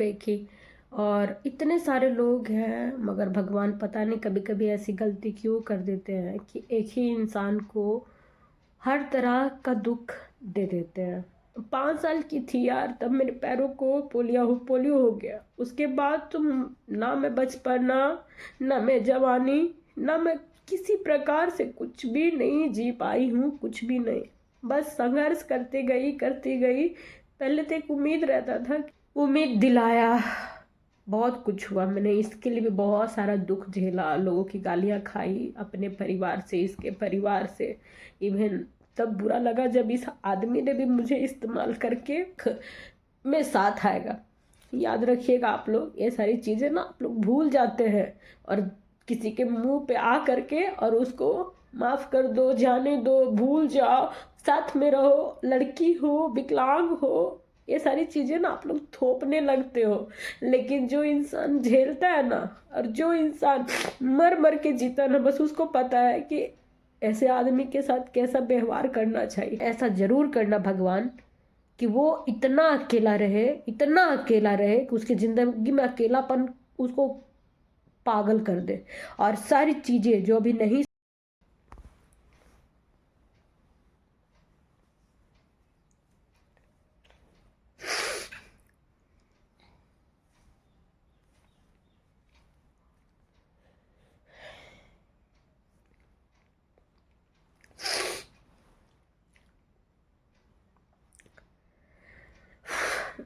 सिर्फ एक ही। और इतने सारे लोग हैं, मगर भगवान पता नहीं कभी कभी ऐसी गलती क्यों कर देते हैं कि एक ही इंसान को हर तरह का दुख दे देते हैं। 5 साल की थी यार, तब मेरे पैरों को पोलियो हो गया। उसके बाद तुम, ना मैं बचपना, ना मैं जवानी, ना मैं किसी प्रकार से कुछ भी नहीं जी पाई हूँ, कुछ भी नहीं। बस संघर्ष करती गई। पहले तो एक उम्मीद रहता था, उम्मीद दिलाया, बहुत कुछ हुआ। मैंने इसके लिए भी बहुत सारा दुख झेला, लोगों की गालियां खाई, अपने परिवार से, इसके परिवार से। इवन तब बुरा लगा जब इस आदमी ने भी मुझे इस्तेमाल करके में साथ आएगा। याद रखिएगा आप लोग, ये सारी चीज़ें ना आप लोग भूल जाते हैं, और किसी के मुंह पे आ करके और उसको माफ़ कर दो, जाने दो, भूल जाओ, साथ में रहो, लड़की हो, विकलांग हो, ये सारी चीज़ें ना आप लोग थोपने लगते हो। लेकिन जो इंसान झेलता है ना, और जो इंसान मर मर के जीता ना, बस उसको पता है कि ऐसे आदमी के साथ कैसा व्यवहार करना चाहिए। ऐसा जरूर करना भगवान कि वो इतना अकेला रहे, इतना अकेला रहे कि उसकी जिंदगी में अकेलापन उसको पागल कर दे, और सारी चीजें जो अभी नहीं।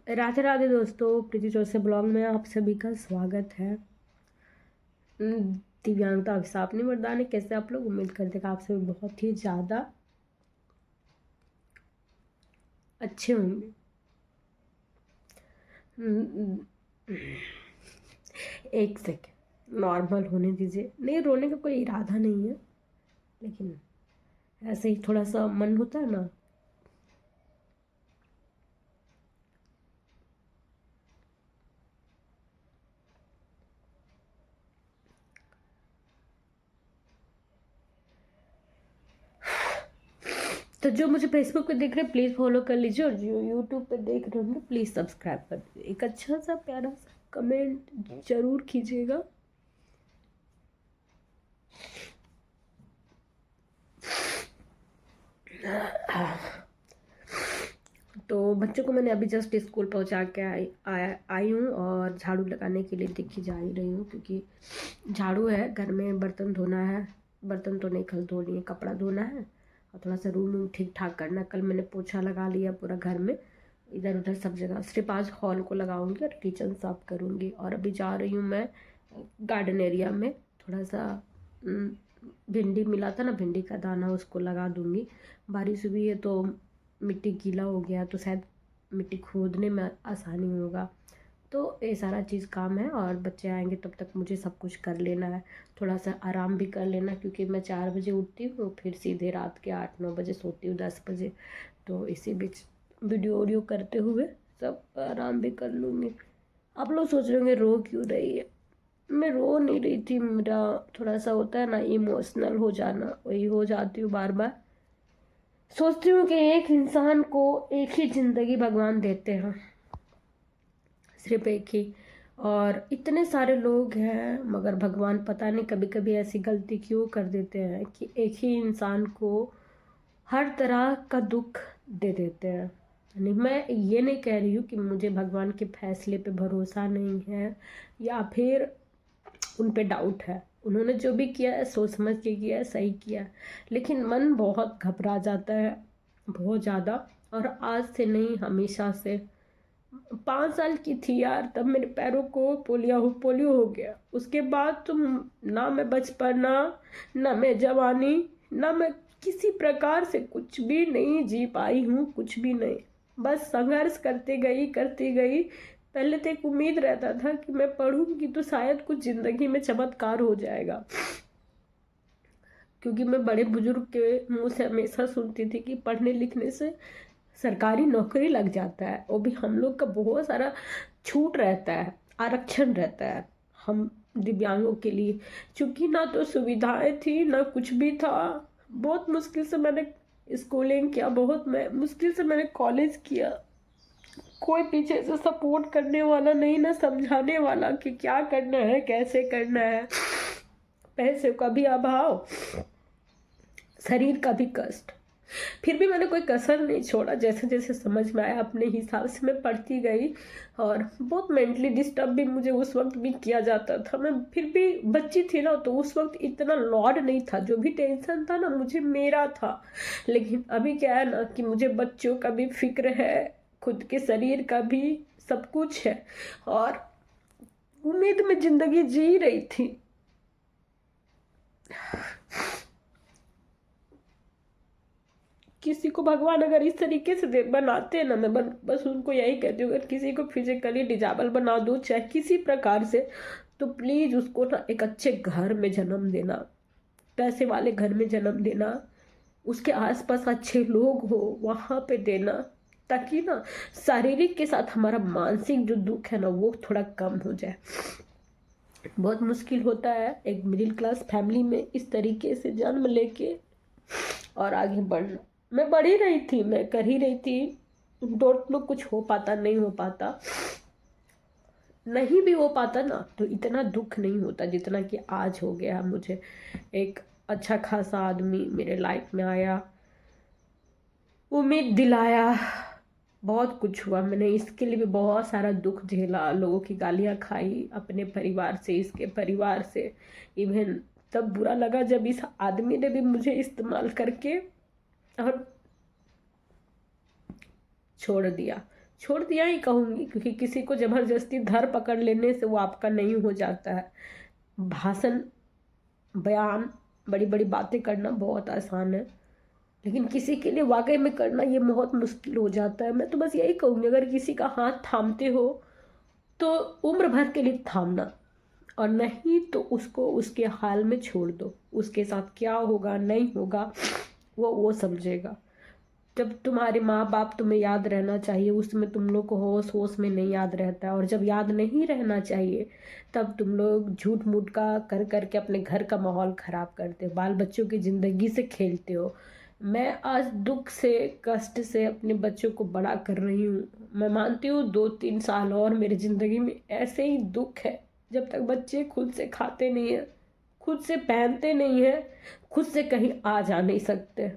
राधे राधे दोस्तों, प्रीति जोशी ब्लॉग में आप सभी का स्वागत है। दिव्यांगता अभिशाप नहीं मर्दाने, कैसे आप लोग? उम्मीद करते हैं आप सभी बहुत ही ज़्यादा अच्छे होंगे। एक सेकेंड, नॉर्मल होने दीजिए। नहीं, रोने का कोई इरादा नहीं है, लेकिन ऐसे ही थोड़ा सा मन होता है ना। तो जो मुझे फेसबुक पे देख रहे हैं प्लीज़ फॉलो कर लीजिए, और जो यूट्यूब पे देख रहे होंगे प्लीज़ सब्सक्राइब कर दीजिए। एक अच्छा सा प्यारा सा कमेंट जरूर कीजिएगा। तो बच्चों को मैंने अभी जस्ट स्कूल पहुंचा के आई हूँ, और झाड़ू लगाने के लिए देखी जा ही रही हूँ, क्योंकि झाड़ू है, घर में बर्तन धोना है। बर्तन तो नहीं कल धोनी है, कपड़ा धोना है, और थोड़ा सा रूम ठीक ठाक करना। कल मैंने पोछा लगा लिया पूरा घर में, इधर उधर सब जगह। सिर्फ आज हॉल को लगाऊंगी और किचन साफ करूँगी। और अभी जा रही हूँ मैं गार्डन एरिया में, थोड़ा सा भिंडी मिला था ना, भिंडी का दाना, उसको लगा दूंगी। बारिश हुई है तो मिट्टी गीला हो गया, तो शायद मिट्टी खोदने में आसानी होगा। तो ये सारा चीज़ काम है, और बच्चे आएंगे तब तक मुझे सब कुछ कर लेना है। थोड़ा सा आराम भी कर लेना, क्योंकि मैं 4 बजे उठती हूँ, फिर सीधे रात के 8-9 बजे सोती हूँ, 10 बजे। तो इसी बीच वीडियो करते हुए सब आराम भी कर लूँगी। आप लोग सोच रहे होंगे रो क्यों रही है? मैं रो नहीं रही थी, मेरा थोड़ा सा होता है ना इमोशनल हो जाना, वही हो जाती हूँ बार बार। सोचती हूँ कि एक इंसान को एक ही ज़िंदगी भगवान देते हैं, सिर्फ एक ही। और इतने सारे लोग हैं, मगर भगवान पता नहीं कभी कभी ऐसी गलती क्यों कर देते हैं कि एक ही इंसान को हर तरह का दुख दे देते हैं। नहीं, मैं ये नहीं कह रही हूँ कि मुझे भगवान के फैसले पे भरोसा नहीं है, या फिर उन पे डाउट है। उन्होंने जो भी किया है सोच समझ के किया है, सही किया है। लेकिन मन बहुत घबरा जाता है, बहुत ज़्यादा। और आज से नहीं, हमेशा से। 5 साल की थी यार, तब मेरे पैरों को पोलियो हो गया। उसके बाद तुम, ना मैं बचपना, ना मैं जवानी, ना मैं किसी प्रकार से कुछ भी नहीं जी पाई हूँ, कुछ भी नहीं। बस संघर्ष करती गई। पहले तो एक उम्मीद रहता था कि मैं पढ़ूंगी तो शायद कुछ जिंदगी में चमत्कार हो जाएगा, क्योंकि मैं बड़े बुजुर्ग के मुंह से हमेशा सुनती थी कि पढ़ने लिखने से सरकारी नौकरी लग जाता है, वो भी हम लोग का बहुत सारा छूट रहता है, आरक्षण रहता है हम दिव्यांगों के लिए। क्योंकि ना तो सुविधाएं थी, ना कुछ भी था। बहुत मुश्किल से मैंने स्कूलिंग किया, बहुत मुश्किल से मैंने कॉलेज किया। कोई पीछे से सपोर्ट करने वाला नहीं, ना समझाने वाला कि क्या करना है, कैसे करना है। पैसे का भी अभाव, शरीर का भी कष्ट, फिर भी मैंने कोई कसर नहीं छोड़ा। जैसे जैसे समझ में आया अपने हिसाब से मैं पढ़ती गई, और बहुत मेंटली डिस्टर्ब भी मुझे उस वक्त भी किया जाता था। मैं फिर भी बच्ची थी ना, तो उस वक्त इतना लॉड नहीं था। जो भी टेंशन था ना मुझे मेरा था। लेकिन अभी क्या है ना कि मुझे बच्चों का भी फिक्र है, खुद के शरीर का भी, सब कुछ है। और उम्मीद में जिंदगी जी रही थी। किसी को भगवान अगर इस तरीके से बनाते हैं ना, मैं बस उनको यही कहती हूँ, अगर किसी को फिजिकली डिजेबल बना दो चाहे किसी प्रकार से, तो प्लीज़ उसको ना एक अच्छे घर में जन्म देना, पैसे वाले घर में जन्म देना, उसके आसपास अच्छे लोग हो वहाँ पे देना, ताकि ना शारीरिक के साथ हमारा मानसिक जो दुख है ना वो थोड़ा कम हो जाए। बहुत मुश्किल होता है एक मिडिल क्लास फैमिली में इस तरीके से जन्म लेके और आगे बढ़ना। मैं बढ़ ही रही थी, मैं कर ही रही थी, डोंट नो कुछ हो पाता नहीं हो पाता। नहीं भी हो पाता ना तो इतना दुख नहीं होता जितना कि आज हो गया मुझे। एक अच्छा खासा आदमी मेरे लाइफ में आया, उम्मीद दिलाया, बहुत कुछ हुआ। मैंने इसके लिए भी बहुत सारा दुख झेला, लोगों की गालियाँ खाई, अपने परिवार से, इसके परिवार से। इवन तब बुरा लगा जब इस आदमी ने भी मुझे इस्तेमाल करके और छोड़ दिया ही कहूँगी, क्योंकि किसी को ज़बरदस्ती धर पकड़ लेने से वो आपका नहीं हो जाता है। भाषण, बयान, बड़ी बड़ी बातें करना बहुत आसान है, लेकिन किसी के लिए वाकई में करना ये बहुत मुश्किल हो जाता है। मैं तो बस यही कहूँगी, अगर किसी का हाथ थामते हो तो उम्र भर के लिए थामना, और नहीं तो उसको उसके हाल में छोड़ दो। उसके साथ क्या होगा नहीं होगा वो समझेगा। जब तुम्हारे माँ बाप तुम्हें याद रहना चाहिए उसमें तुम लोग को होश होश में नहीं याद रहता है, और जब याद नहीं रहना चाहिए तब तुम लोग झूठ मूठ का कर करके अपने घर का माहौल ख़राब करते हो, बाल बच्चों की ज़िंदगी से खेलते हो। मैं आज दुख से, कष्ट से अपने बच्चों को बड़ा कर रही हूँ। मैं मानती हूँ 2-3 साल और मेरी ज़िंदगी में ऐसे ही दुख है, जब तक बच्चे खुद से खाते नहीं हैं, खुद से पहनते नहीं हैं, खुद से कहीं आ जा नहीं सकते,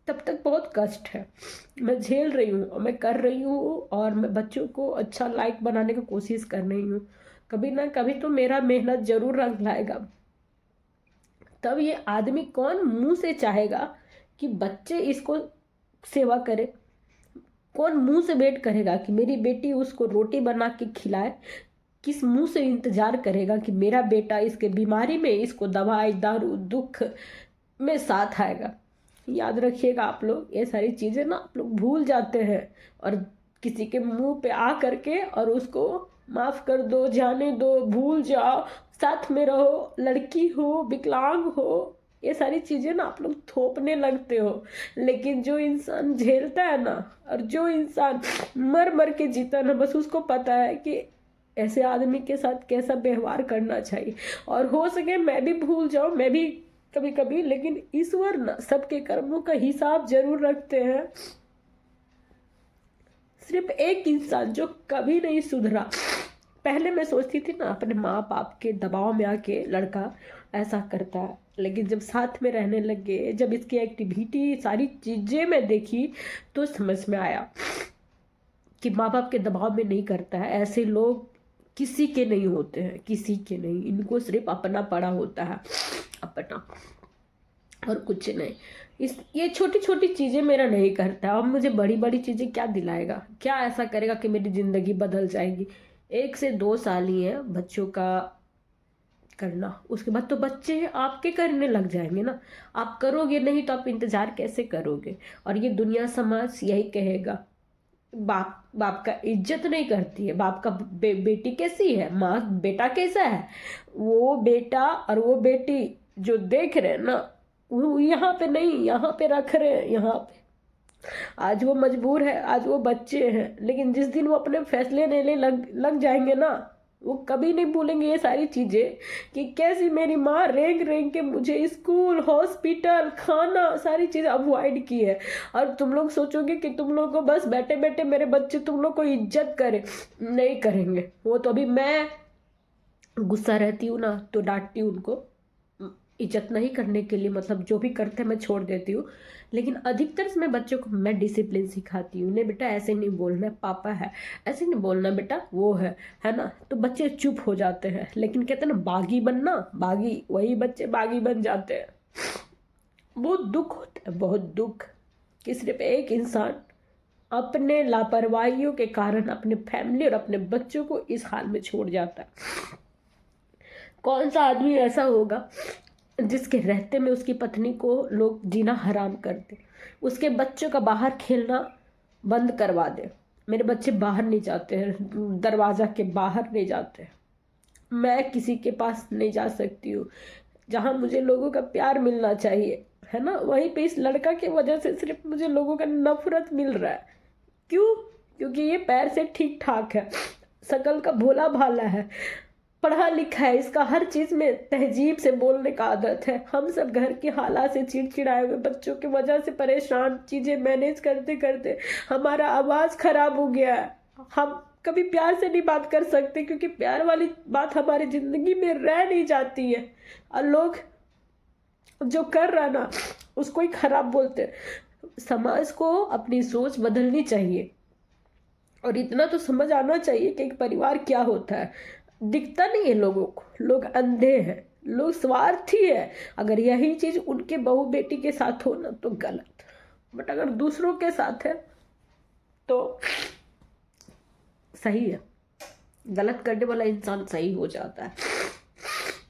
तब तक बहुत कष्ट है। मैं झेल रही हूँ और मैं कर रही हूँ, और मैं बच्चों को अच्छा लाइक बनाने की कोशिश कर रही हूँ। कभी ना कभी तो मेरा मेहनत जरूर रंग लाएगा। तब ये आदमी कौन मुंह से चाहेगा कि बच्चे इसको सेवा करे? कौन मुंह से वेट करेगा कि मेरी बेटी उसको रोटी बना के खिलाए? किस मुंह से इंतजार करेगा कि मेरा बेटा इसके बीमारी में इसको दवाई दारू दुख में साथ आएगा? याद रखिएगा आप लोग, ये सारी चीज़ें ना आप लोग भूल जाते हैं, और किसी के मुंह पे आ करके और उसको माफ़ कर दो, जाने दो, भूल जाओ, साथ में रहो, लड़की हो, विकलांग हो, ये सारी चीज़ें ना आप लोग थोपने लगते हो। लेकिन जो इंसान झेलता है ना, और जो इंसान मर मर के जीता ना, बस उसको पता है कि ऐसे आदमी के साथ कैसा व्यवहार करना चाहिए। और हो सके मैं भी भूल जाऊँ, मैं भी कभी कभी, लेकिन ईश्वर ना सबके कर्मों का हिसाब जरूर रखते हैं। सिर्फ एक इंसान जो कभी नहीं सुधरा। पहले मैं सोचती थी ना अपने माँ बाप के दबाव में आके लड़का ऐसा करता है, लेकिन जब साथ में रहने लगे, जब इसकी एक्टिविटी सारी चीज़ें मैं देखी, तो समझ में आया कि माँ बाप के दबाव में नहीं करता है। ऐसे लोग किसी के नहीं होते हैं, किसी के नहीं, इनको सिर्फ अपना पड़ा होता है, अपना, और कुछ नहीं। ये छोटी छोटी चीज़ें मेरा नहीं करता, अब मुझे बड़ी बड़ी चीज़ें क्या दिलाएगा? क्या ऐसा करेगा कि मेरी ज़िंदगी बदल जाएगी? 1 से 2 साल ही है बच्चों का करना, उसके बाद तो बच्चे आपके करने लग जाएंगे ना। आप करोगे नहीं तो आप इंतज़ार कैसे करोगे? और ये दुनिया समाज यही कहेगा, बाप का इज्जत नहीं करती है। बाप का बेटी कैसी है, माँ बेटा कैसा है, वो बेटा और वो बेटी जो देख रहे हैं ना, वो यहाँ पे नहीं, यहाँ पे रख रहे हैं, यहाँ पे। आज वो मजबूर है, आज वो बच्चे हैं, लेकिन जिस दिन वो अपने फैसले लेने लग जाएंगे ना, वो कभी नहीं भूलेंगे ये सारी चीज़ें कि कैसी मेरी माँ रेंग रेंग के मुझे स्कूल, हॉस्पिटल, खाना सारी चीज़ें अवॉइड की है। और तुम लोग सोचोगे कि तुम लोग को बस बैठे बैठे मेरे बच्चे तुम लोग को इज्जत करे, नहीं करेंगे। वो तो अभी मैं गुस्सा रहती हूँ ना तो डांटती हूँ उनको, इज्जत नहीं करने के लिए, मतलब जो भी करते हैं मैं छोड़ देती हूँ। लेकिन अधिकतर समय बच्चों को मैं डिसिप्लिन सिखाती हूँ, नहीं बेटा ऐसे नहीं बोलना, पापा है ऐसे नहीं बोलना बेटा, वो है ना। तो बच्चे चुप हो जाते हैं। लेकिन कहते हैं ना बागी बनना, बागी, वही बच्चे बागी बन जाते हैं। बहुत दुख होता है, बहुत दुख कि सिर्फ एक इंसान अपने लापरवाहियों के कारण अपने फैमिली और अपने बच्चों को इस हाल में छोड़ जाता है। कौन सा आदमी ऐसा होगा जिसके रहते में उसकी पत्नी को लोग जीना हराम कर दे, उसके बच्चों का बाहर खेलना बंद करवा दे। मेरे बच्चे बाहर नहीं जाते हैं, दरवाज़ा के बाहर नहीं जाते हैं। मैं किसी के पास नहीं जा सकती हूँ। जहाँ मुझे लोगों का प्यार मिलना चाहिए, है ना, वहीं पे इस लड़का की वजह से सिर्फ मुझे लोगों का नफरत मिल रहा है। क्यों? क्योंकि ये पैर से ठीक ठाक है, शकल का भोला भाला है, पढ़ा लिखा है, इसका हर चीज में तहजीब से बोलने का आदत है। हम सब घर की हालात से चिड़चिड़ाए हुए बच्चों की वजह से परेशान, चीजें मैनेज करते करते हमारा आवाज खराब हो गया है। हम कभी प्यार से नहीं बात कर सकते क्योंकि प्यार वाली बात हमारी जिंदगी में रह नहीं जाती है। और लोग जो कर रहा ना उसको ही खराब बोलते हैं। समाज को अपनी सोच बदलनी चाहिए और इतना तो समझ आना चाहिए कि एक परिवार क्या होता है। दिखता नहीं है लोगों को, लोग अंधे हैं, लोग स्वार्थी है। अगर यही चीज उनके बहू बेटी के साथ हो ना तो गलत, बट अगर दूसरों के साथ है तो सही है। गलत करने वाला इंसान सही हो जाता है।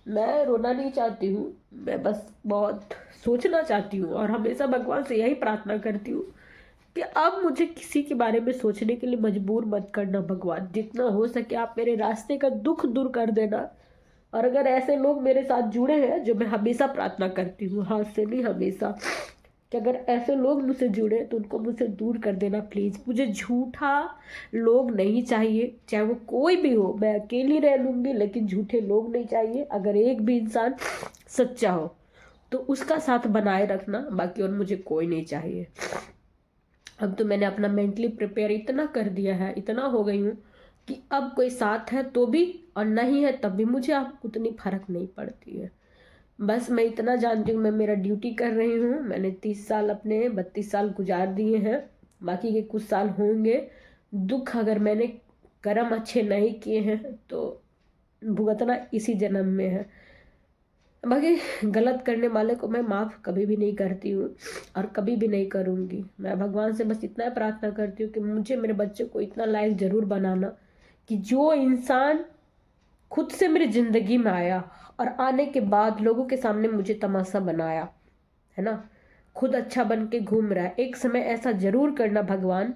मैं रोना नहीं चाहती हूँ, मैं बस बहुत सोचना चाहती हूँ और हमेशा भगवान से यही प्रार्थना करती हूँ कि अब मुझे किसी के बारे में सोचने के लिए मजबूर मत करना भगवान। जितना हो सके आप मेरे रास्ते का दुख दूर कर देना। और अगर ऐसे लोग मेरे साथ जुड़े हैं, जो मैं हमेशा प्रार्थना करती हूँ, हाथ से नहीं हमेशा, कि अगर ऐसे लोग मुझसे जुड़े तो उनको मुझसे दूर कर देना प्लीज़। मुझे झूठा लोग नहीं चाहिए, चाहे वो कोई भी हो। मैं अकेली रह लूँगी लेकिन झूठे लोग नहीं चाहिए। अगर एक भी इंसान सच्चा हो तो उसका साथ बनाए रखना, बाकी और मुझे कोई नहीं चाहिए। अब तो मैंने अपना मेंटली प्रिपेयर इतना कर दिया है, इतना हो गई हूँ कि अब कोई साथ है तो भी और नहीं है तब भी मुझे अब उतनी फर्क नहीं पड़ती है। बस मैं इतना जानती हूँ, मैं मेरा ड्यूटी कर रही हूँ। मैंने 30 साल अपने 32 साल गुजार दिए हैं, बाकी के कुछ साल होंगे। दुख अगर मैंने कर्म अच्छे नहीं किए हैं तो भुगतना इसी जन्म में है। बाकी गलत करने वाले को मैं माफ़ कभी भी नहीं करती हूँ और कभी भी नहीं करूँगी। मैं भगवान से बस इतना प्रार्थना करती हूँ कि मुझे मेरे बच्चे को इतना लायक ज़रूर बनाना कि जो इंसान खुद से मेरी ज़िंदगी में आया और आने के बाद लोगों के सामने मुझे तमाशा बनाया, है ना, खुद अच्छा बन के घूम रहा है, एक समय ऐसा ज़रूर करना भगवान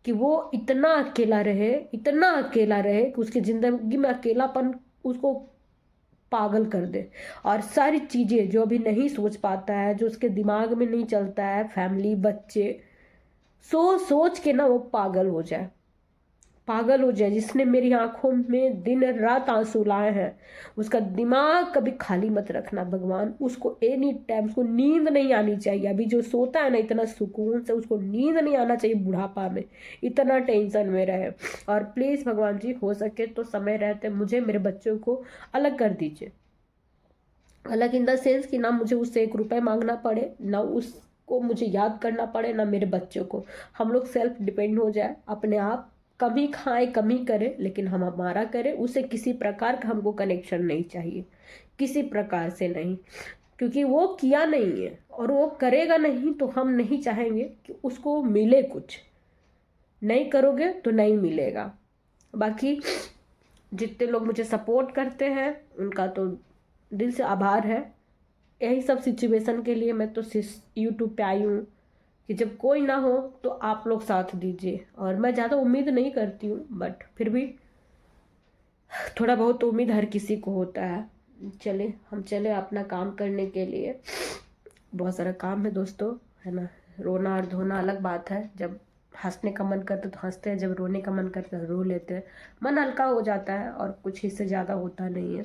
कि वो इतना अकेला रहे, इतना अकेला रहे कि उसकी ज़िंदगी में अकेलापन उसको पागल कर दे। और सारी चीज़ें जो अभी नहीं सोच पाता है, जो उसके दिमाग में नहीं चलता है, फैमिली, बच्चे, सोच सोच के ना वो पागल हो जाए, पागल हो जाए। जिसने मेरी आंखों में दिन रात आंसू लाए हैं उसका दिमाग कभी खाली मत रखना भगवान। उसको एनी टाइम, उसको नींद नहीं आनी चाहिए। अभी जो सोता है ना इतना सुकून से, उसको नींद नहीं आना चाहिए बुढ़ापा में, इतना टेंशन में रहे। और प्लीज़ भगवान जी हो सके तो समय रहते मुझे मेरे बच्चों को अलग कर दीजिए। अलग इन द सेंस कि ना मुझे उससे 1 रुपए मांगना पड़े, ना उसको मुझे याद करना पड़े, ना मेरे बच्चों को। हम लोग सेल्फ डिपेंड हो जाए अपने आप। कभी खाए कमी करे लेकिन हम हमारा करें, उसे किसी प्रकार का हमको कनेक्शन नहीं चाहिए, किसी प्रकार से नहीं। क्योंकि वो किया नहीं है और वो करेगा नहीं तो हम नहीं चाहेंगे कि उसको मिले कुछ। नहीं करोगे तो नहीं मिलेगा। बाकी जितने लोग मुझे सपोर्ट करते हैं उनका तो दिल से आभार है। यही सब सिचुएशन के लिए मैं तो यूट्यूब पे आई हूँ कि जब कोई ना हो तो आप लोग साथ दीजिए। और मैं ज़्यादा उम्मीद नहीं करती हूँ बट फिर भी थोड़ा बहुत उम्मीद हर किसी को होता है। चले हम चले अपना काम करने के लिए, बहुत सारा काम है दोस्तों, है ना। रोना और धोना अलग बात है, जब हंसने का मन करता तो हंसते हैं, जब रोने का मन करता है रो लेते हैं। मन हल्का हो जाता है और कुछ इससे ज़्यादा होता नहीं है।